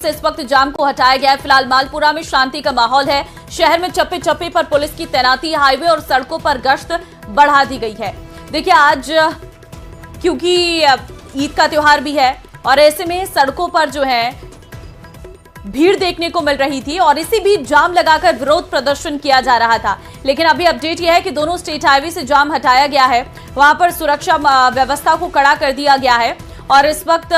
से इस वक्त जाम को हटाया गया है। फिलहाल मालपुरा में शांति का माहौल है। शहर में चप्पे चप्पे पर पुलिस की तैनाती, हाईवे और सड़कों पर गश्त बढ़ा दी गई है। देखिए, आज क्योंकि ईद का त्योहार भी है और ऐसे में सड़कों पर जो है भीड़ देखने को मिल रही थी और इसी बीच जाम लगाकर विरोध प्रदर्शन किया जा रहा था। लेकिन अभी अपडेट यह है कि दोनों स्टेट हाईवे से जाम हटाया गया है। वहां पर सुरक्षा व्यवस्था को कड़ा कर दिया गया है और इस वक्त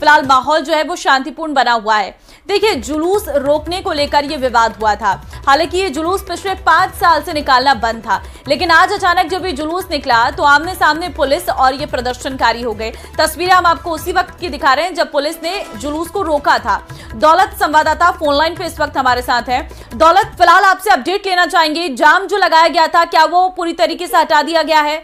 फिलहाल माहौल जो है वो शांतिपूर्ण बना हुआ है। देखिए, जुलूस रोकने को लेकर यह विवाद हुआ था। हालांकि ये जुलूस पिछले 5 साल से निकालना बंद था, लेकिन आज अचानक जब ये जुलूस निकला तो आमने सामने पुलिस और ये प्रदर्शनकारी हो गए। तस्वीरें हम आपको उसी वक्त की दिखा रहे हैं जब पुलिस ने जुलूस को रोका था। दौलत संवाददाता फोन लाइन पे इस वक्त हमारे साथ है। दौलत, फिलहाल आपसे अपडेट लेना चाहेंगे, जाम जो लगाया गया था क्या वो पूरी तरीके से हटा दिया गया है?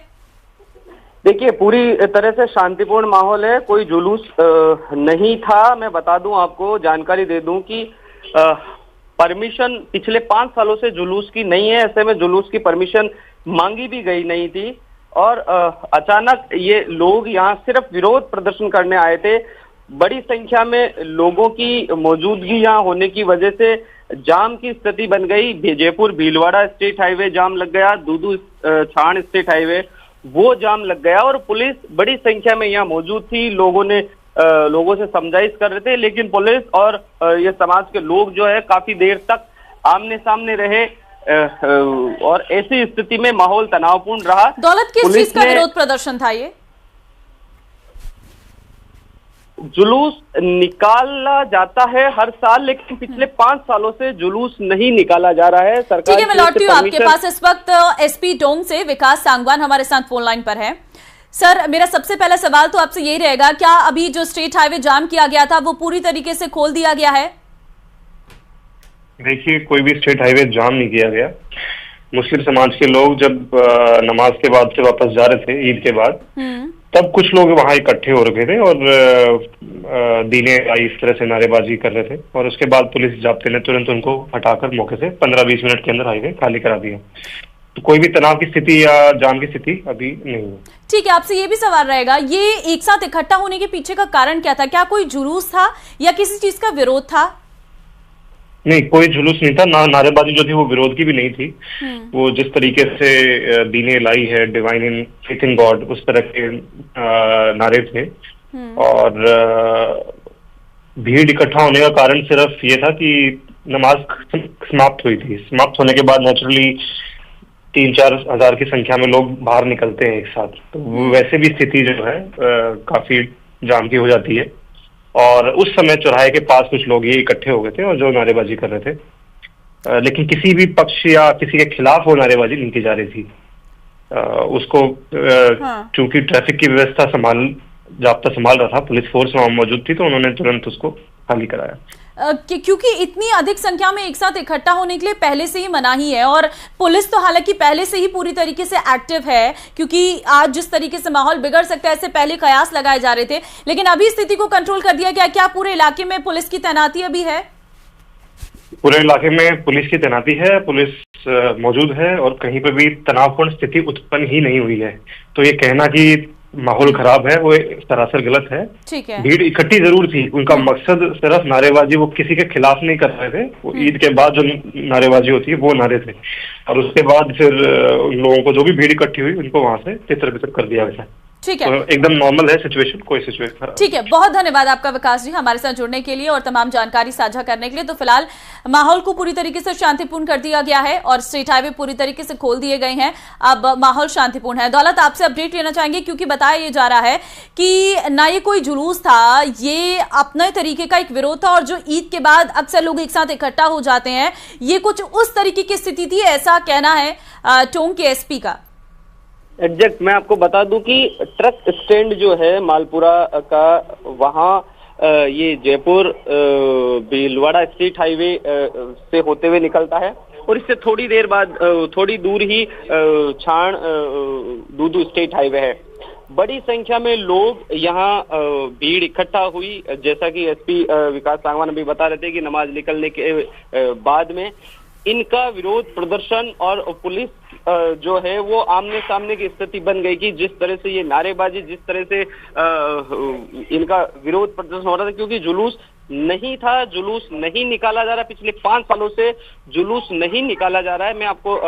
देखिए, पूरी तरह से शांतिपूर्ण माहौल है, कोई जुलूस नहीं था। मैं बता दूं, आपको जानकारी दे दूं कि परमिशन पिछले 5 सालों से जुलूस की नहीं है। ऐसे में जुलूस की परमिशन मांगी भी गई नहीं थी और अचानक ये लोग यहाँ सिर्फ विरोध प्रदर्शन करने आए थे। बड़ी संख्या में लोगों की मौजूदगी यहाँ होने की वजह से जाम की स्थिति बन गई। जयपुर भीलवाड़ा स्टेट हाईवे जाम लग गया, दूदू छाण स्टेट हाईवे वो जाम लग गया और पुलिस बड़ी संख्या में यहाँ मौजूद थी। लोगों से समझाइश कर रहे थे, लेकिन पुलिस और ये समाज के लोग जो है काफी देर तक आमने सामने रहे और ऐसी स्थिति में माहौल तनावपूर्ण रहा। दौलत, किस चीज का विरोध प्रदर्शन था ये? जुलूस निकाला जाता है हर साल, लेकिन पिछले 5 सालों से जुलूस नहीं निकाला जा रहा है। सरकार, ठीक है, मैं लौटती हूँ आपके पास। इस वक्त एसपी टोंक से विकास सांगवान हमारे साथ फोन लाइन पर है। सर, मेरा सबसे पहला सवाल तो आपसे यही रहेगा, क्या अभी जो स्टेट हाईवे जाम किया गया था वो पूरी तरीके से खोल दिया गया है? देखिए, कोई भी स्टेट हाईवे जाम नहीं किया गया। मुस्लिम समाज के लोग जब नमाज के बाद से वापस जा रहे थे ईद के बाद, तब कुछ लोग वहां इकट्ठे हो रखे थे और दीने आई इस तरह से नारेबाजी कर रहे थे और उसके बाद पुलिस जाब्ते ने तुरंत उनको हटाकर मौके से 15-20 मिनट के अंदर हाईवे खाली करा दिया। तो कोई भी तनाव की स्थिति या जाम की स्थिति अभी नहीं है। ठीक है, आपसे ये भी सवाल रहेगा, ये एक साथ इकट्ठा होने के पीछे का कारण क्या था? क्या कोई जुलूस था या किसी चीज का विरोध था? नहीं, कोई जुलूस नहीं था, नारेबाजी जो थी वो विरोध की भी नहीं थी। वो जिस तरीके से दीने लाई है, divine in faith in God, उस तरह के नारे थे और भीड़ इकट्ठा होने का कारण सिर्फ ये था कि नमाज समाप्त हुई थी। समाप्त होने के बाद नेचुरली 3-4 हजार की संख्या में लोग बाहर निकलते हैं एक साथ, तो वैसे भी स्थिति जो है काफी जाम की हो जाती है और उस समय चौराहे के पास कुछ लोग ये इकट्ठे हो गए थे और जो नारेबाजी कर रहे थे, लेकिन किसी भी पक्ष या किसी के खिलाफ वो नारेबाजी नहीं की जा रही थी। उसको चूंकि ट्रैफिक की व्यवस्था जाब्ता संभाल रहा था, पुलिस फोर्स वहां मौजूद थी, तो उन्होंने तुरंत उसको खाली कराया। क्योंकि इतनी अधिक संख्या में एक साथ इकट्ठा होने के लिए पहले से ही मनाही है और पुलिस तो हालांकि पहले से ही पूरी तरीके से एक्टिव है, क्योंकि आज जिस तरीके से माहौल बिगड़ सकता है इससे पहले कयास लगाए जा रहे थे, लेकिन अभी स्थिति को कंट्रोल कर दिया गया। क्या पूरे इलाके में पुलिस की तैनाती अभी है? पूरे इलाके में पुलिस की तैनाती है, पुलिस मौजूद है और कहीं पर भी तनावपूर्ण स्थिति उत्पन्न ही नहीं हुई है। तो ये कहना कि माहौल खराब है वो सरासर गलत है। ठीक है, भीड़ इकट्ठी जरूर थी, उनका मकसद सिर्फ नारेबाजी, वो किसी के खिलाफ नहीं कर रहे थे। वो ईद के बाद जो नारेबाजी होती है वो नारे थे और उसके बाद फिर उन लोगों को जो भी भीड़ इकट्ठी हुई उनको वहां से तितर बितर कर दिया गया। ठीक है, तो एकदम नॉर्मल है सिचुएशन, कोई सिचुएशन। ठीक है, बहुत धन्यवाद आपका विकास जी हमारे साथ जुड़ने के लिए और तमाम जानकारी साझा करने के लिए। तो फिलहाल माहौल को पूरी तरीके से शांतिपूर्ण कर दिया गया है और स्टेट हाईवे पूरी तरीके से खोल दिए गए हैं। अब माहौल शांतिपूर्ण है। दौलत, आपसे अपडेट लेना चाहेंगे क्योंकि बताया ये जा रहा है कि ना ये कोई जुलूस था, ये अपने तरीके का एक विरोध था और जो ईद के बाद अक्सर लोग एक साथ इकट्ठा हो जाते हैं, ये कुछ उस तरीके की स्थिति थी, ऐसा कहना है टोंक के एसपी का। एग्जैक्ट, मैं आपको बता दूं कि ट्रक स्टैंड जो है मालपुरा का, वहां ये जयपुर भीलवाड़ा स्टेट हाईवे से होते हुए निकलता है और इससे थोड़ी देर बाद थोड़ी दूर ही छाण दूदू स्टेट हाईवे है। बड़ी संख्या में लोग यहाँ भीड़ इकट्ठा हुई, जैसा कि एसपी विकास सांगवान अभी बता रहे थे कि नमाज निकलने के बाद में इनका विरोध प्रदर्शन और पुलिस जो है वो आमने सामने की स्थिति बन गई कि जिस तरह से ये नारेबाजी, जिस तरह से इनका विरोध प्रदर्शन हो रहा था, क्योंकि जुलूस नहीं था, जुलूस नहीं निकाला जा रहा, पिछले 5 सालों से जुलूस नहीं निकाला जा रहा है। मैं आपको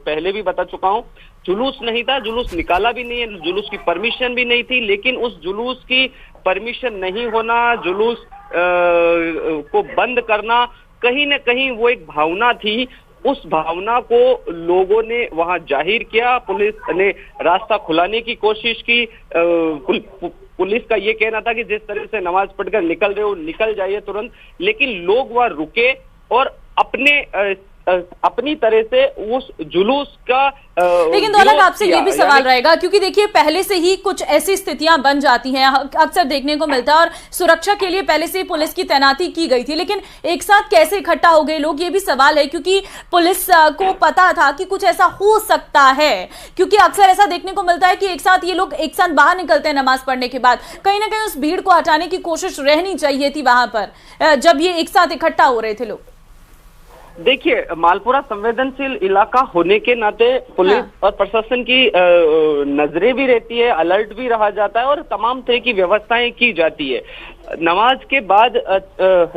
पहले भी बता चुका हूं, जुलूस नहीं था, जुलूस निकाला भी नहीं है, जुलूस की परमिशन भी नहीं थी। लेकिन उस जुलूस की परमिशन नहीं होना, जुलूस को बंद करना, कहीं ना कहीं वो एक भावना थी। उस भावना को लोगों ने वहां जाहिर किया, पुलिस ने रास्ता खुलाने की कोशिश की। पुलिस का ये कहना था कि जिस तरह से नमाज पढ़कर निकल रहे हो निकल जाइए तुरंत, लेकिन लोग वहां रुके और अपनी तरह से उस जुलूस का लेकिन दौलत आपसे ये भी सवाल रहेगा, क्योंकि देखिए पहले से ही कुछ ऐसी स्थितियां बन जाती हैं, अक्सर देखने को मिलता है, और सुरक्षा के लिए पहले से ही पुलिस की तैनाती की गई थी, लेकिन एक साथ कैसे इकट्ठा हो गए लोग, ये भी सवाल है। क्योंकि पुलिस को पता था कि कुछ ऐसा हो सकता है, क्योंकि अक्सर ऐसा देखने को मिलता है कि एक साथ ये लोग एक साथ बाहर निकलते हैं नमाज पढ़ने के बाद, कहीं ना कहीं उस भीड़ को हटाने की कोशिश रहनी चाहिए थी वहां पर जब ये एक साथ इकट्ठा हो रहे थे लोग। देखिए, मालपुरा संवेदनशील इलाका होने के नाते पुलिस और प्रशासन की नजरें भी रहती है, अलर्ट भी रहा जाता है और तमाम तरह की व्यवस्थाएं की जाती है। नमाज के बाद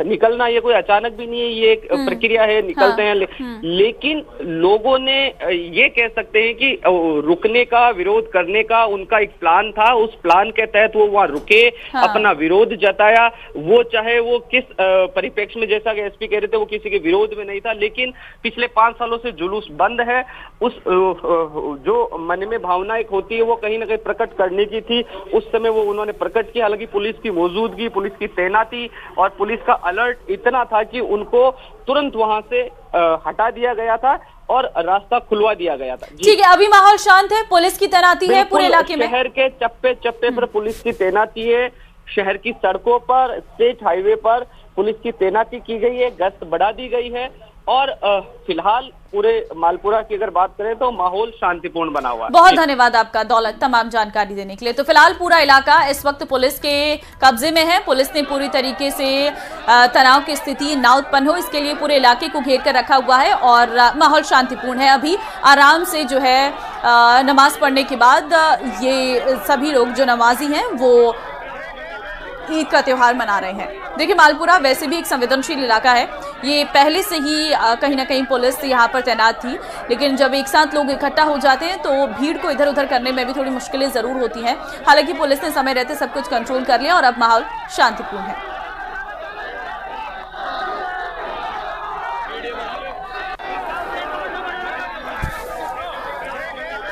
निकलना ये कोई अचानक भी नहीं है, ये एक प्रक्रिया है, निकलते हैं। लेकिन लोगों ने ये कह सकते हैं कि रुकने का, विरोध करने का उनका एक प्लान था, उस प्लान के तहत वो वहां रुके, अपना विरोध जताया। वो चाहे वो किस परिप्रेक्ष्य में, जैसा कि एसपी कह रहे थे, वो किसी के विरोध में नहीं था, लेकिन पिछले 5 सालों से जुलूस बंद है। उस जो मन में भावना एक होती है वो कहीं ना कहीं प्रकट करने की थी, उस समय वो उन्होंने प्रकट किया। हालांकि पुलिस की मौजूदगी, पुलिस की तैनाती और पुलिस का अलर्ट इतना था कि उनको तुरंत वहां से हटा दिया गया था और रास्ता खुलवा दिया गया था। ठीक है, अभी माहौल शांत है, पुलिस की तैनाती है पूरे इलाके में। शहर के चप्पे चप्पे पर पुलिस की तैनाती है, शहर की सड़कों पर, स्टेट हाईवे पर पुलिस की तैनाती की गई है, गश्त बढ़ा दी गई है और फिलहाल पूरे मालपुरा की अगर बात करें तो माहौल शांतिपूर्ण बना हुआ है। बहुत धन्यवाद आपका दौलत, तमाम जानकारी देने के लिए। तो फिलहाल पूरा इलाका इस वक्त पुलिस के कब्जे में है। पुलिस ने पूरी तरीके से तनाव की स्थिति ना उत्पन्न हो इसके लिए पूरे इलाके को घेर कर रखा हुआ है और माहौल शांतिपूर्ण है। अभी आराम से जो है नमाज पढ़ने के बाद ये सभी लोग जो नमाजी हैं वो ईद का त्योहार मना रहे हैं। देखिए, मालपुरा वैसे भी एक संवेदनशील इलाका है, ये पहले से ही कहीं ना कहीं पुलिस यहाँ पर तैनात थी, लेकिन जब एक साथ लोग इकट्ठा हो जाते हैं तो भीड़ को इधर उधर करने में भी थोड़ी मुश्किलें जरूर होती हैं। हालांकि पुलिस ने समय रहते सब कुछ कंट्रोल कर लिया और अब माहौल शांतिपूर्ण है।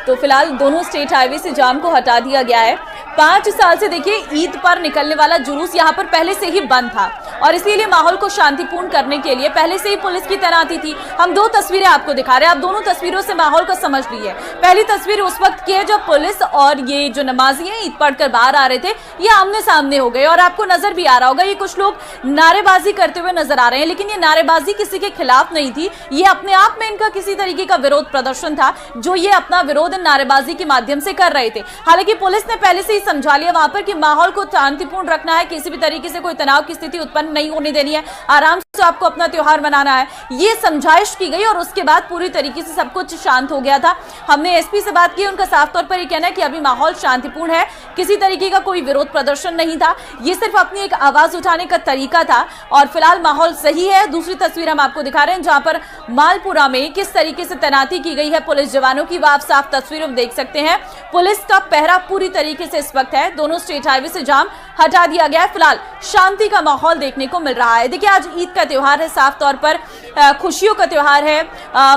तो फिलहाल दोनों स्टेट हाईवे से जाम को हटा दिया गया है। 5 साल से देखिए ईद पर निकलने वाला जुलूस यहाँ पर पहले से ही बंद था और इसीलिए माहौल को शांतिपूर्ण करने के लिए पहले से ही पुलिस की तैनाती थी। हम 2 तस्वीरें आपको दिखा रहे हैं, आप दोनों तस्वीरों से माहौल को समझ लीजिए। पहली तस्वीर उस वक्त की है जब पुलिस और ये जो नमाजी हैं ईद पढ़कर बाहर आ रहे थे, ये आमने सामने हो गए और आपको नजर भी आ रहा होगा ये कुछ लोग नारेबाजी करते हुए नजर आ रहे हैं, लेकिन ये नारेबाजी किसी के खिलाफ नहीं थी, ये अपने आप में इनका किसी तरीके का विरोध प्रदर्शन था जो ये अपना विरोध नारेबाजी के माध्यम से कर रहे थे। हालांकि पुलिस ने पहले से ही समझा लिया वहां पर कि माहौल को शांतिपूर्ण रखना है, किसी भी तरीके से कोई तनाव की स्थिति उत्पन्न नहीं होने देनी है, आराम से आपको अपना त्योहार मनाना है, ये समझाइश की गई और उसके बाद पूरी तरीके से सब कुछ शांत हो गया था। हमने एसपी से बात की, उनका साफ तौर पर यह कहना है कि अभी माहौल शांतिपूर्ण है, किसी तरीके का कोई विरोध प्रदर्शन नहीं था, ये सिर्फ अपनी एक आवाज उठाने का तरीका था और फिलहाल माहौल सही है। दूसरी तस्वीर हम आपको दिखा रहे हैं जहां पर मालपुरा में किस तरीके से तैनाती की गई है पुलिस जवानों की, वह आप साफ तस्वीरों में देख सकते हैं। पुलिस का पहरा पूरी तरीके से इस वक्त है, दोनों स्टेट हाईवे से जाम हटा दिया गया है, फिलहाल शांति का माहौल देखने को मिल रहा है। देखिए, आज ईद का त्योहार है, साफ तौर पर खुशियों का त्योहार है,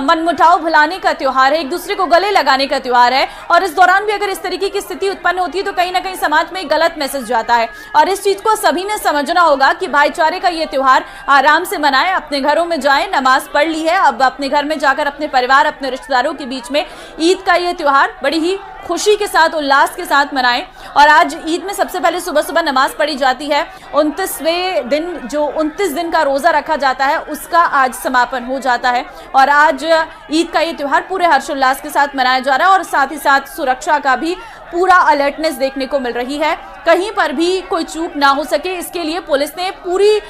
मनमुटाव भुलाने का त्योहार है, एक दूसरे को गले लगाने का त्योहार है और इस दौरान भी अगर इस तरीके की स्थिति उत्पन्न होती है तो कहीं ना कहीं समाज में एक गलत मैसेज जाता है और इस चीज को सभी ने समझना होगा कि भाईचारे का ये त्योहार आराम से मनाएं, अपने घरों में जाएं, नमाज पढ़ ली है, अब अपने घर में जाकर अपने परिवार, अपने रिश्तेदारों के बीच में ईद का ये त्योहार बड़ी ही खुशी के साथ, उल्लास के साथ मनाएं। और आज ईद में सबसे पहले सुबह सुबह नमाज पढ़ी जाती है, 29वें दिन जो 29 दिन का रोजा रखा जाता है उसका आज समापन हो जाता है और आज ईद का ये त्योहार पूरे हर्षोल्लास के साथ मनाया जा रहा है और साथ ही साथ सुरक्षा का भी पूरा अलर्टनेस देखने को मिल रही है, कहीं पर भी कोई चूक ना हो सके इसके लिए पुलिस ने पूरी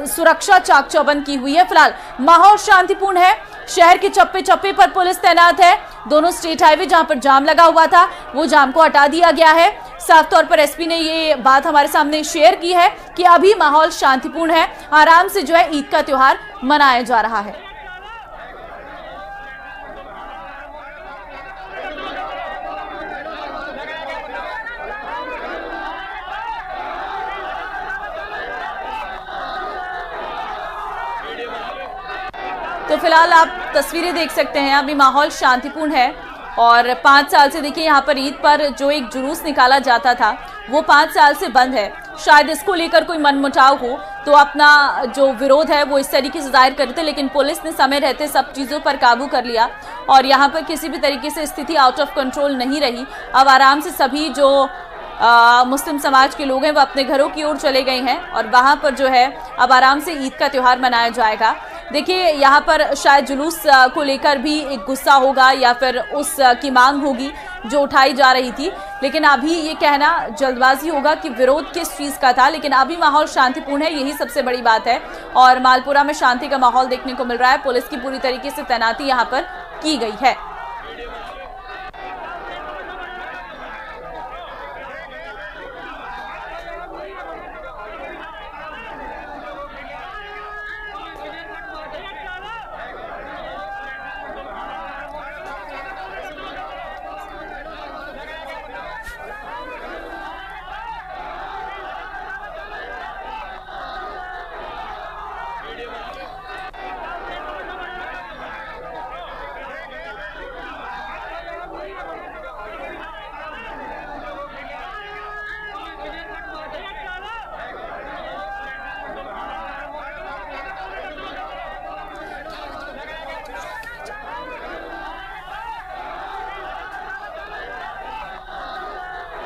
सुरक्षा चाक चौबंद की हुई है। फिलहाल माहौल शांतिपूर्ण है, शहर के चप्पे चप्पे पर पुलिस तैनात है, दोनों स्टेट हाईवे जहां पर जाम लगा हुआ था वो जाम को हटा दिया गया है, साफ तौर पर एसपी ने ये बात हमारे सामने शेयर की है कि अभी माहौल शांतिपूर्ण है, आराम से जो है ईद का त्योहार मनाया जा रहा है। तो फिलहाल आप तस्वीरें देख सकते हैं, अभी माहौल शांतिपूर्ण है और 5 साल से देखिए यहाँ पर ईद पर जो एक जुलूस निकाला जाता था वो 5 साल से बंद है। शायद इसको लेकर कोई मनमुटाव हो तो अपना जो विरोध है वो इस तरीके से जाहिर करते थे, लेकिन पुलिस ने समय रहते सब चीज़ों पर काबू कर लिया और यहाँ पर किसी भी तरीके से स्थिति आउट ऑफ कंट्रोल नहीं रही। अब आराम से सभी जो मुस्लिम समाज के लोग हैं वो अपने घरों की ओर चले गए हैं और वहाँ पर जो है अब आराम से ईद का त्यौहार मनाया जाएगा। देखिए यहाँ पर शायद जुलूस को लेकर भी एक गुस्सा होगा या फिर उस की मांग होगी जो उठाई जा रही थी, लेकिन अभी ये कहना जल्दबाजी होगा कि विरोध किस चीज़ का था। लेकिन अभी माहौल शांतिपूर्ण है, यही सबसे बड़ी बात है और मालपुरा में शांति का माहौल देखने को मिल रहा है। पुलिस की पूरी तरीके से तैनाती यहाँ पर की गई है।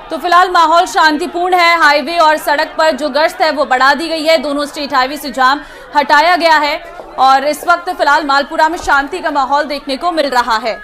तो फिलहाल माहौल शांतिपूर्ण है। हाईवे और सड़क पर जो गश्त है वो बढ़ा दी गई है, दोनों स्टेट हाईवे से जाम हटाया गया है और इस वक्त फिलहाल मालपुरा में शांति का माहौल देखने को मिल रहा है।